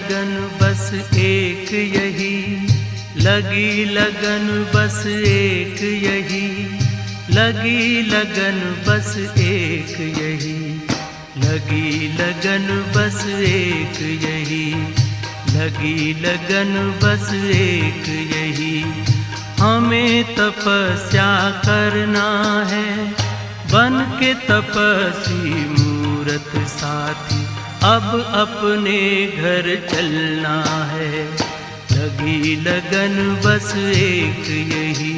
लगन बस एक यही, लगी लगन बस एक यही, लगी लगन बस एक यही, लगी लगन बस एक यही, लगी लगन बस एक यही। हमें तपस्या करना है बन के तपस्वी मूरत साथी, अब अपने घर चलना है। लगी लगन बस एक यही,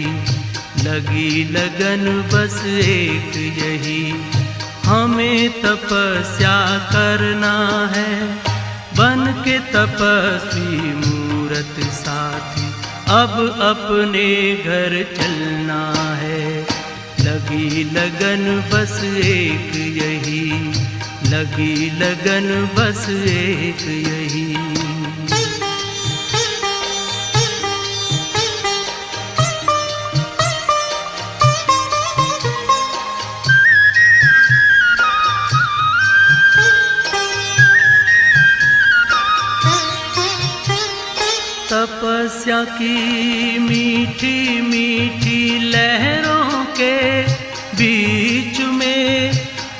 लगी लगन बस एक यही। हमें तपस्या करना है बन के तपस्वी मूरत साथी, अब अपने घर चलना है। लगी लगन बस एक यही, लगी लगन बस एक यही। तपस्या की मीठी मीठी लहरों के बीच में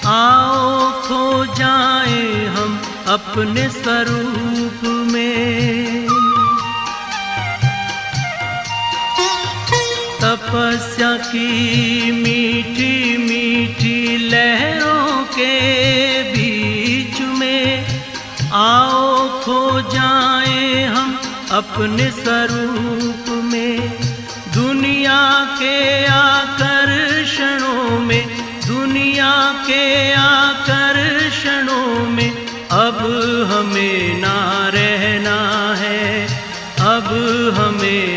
आओ खो जाएं हम अपने स्वरूप में। तपस्या की मीठी मीठी लहरों के बीच में आओ खो जाएं हम अपने स्वरूप में। दुनिया के आकर्षणों में, दुनिया के आकर्षणों में अब हमें ना रहना है, अब हमें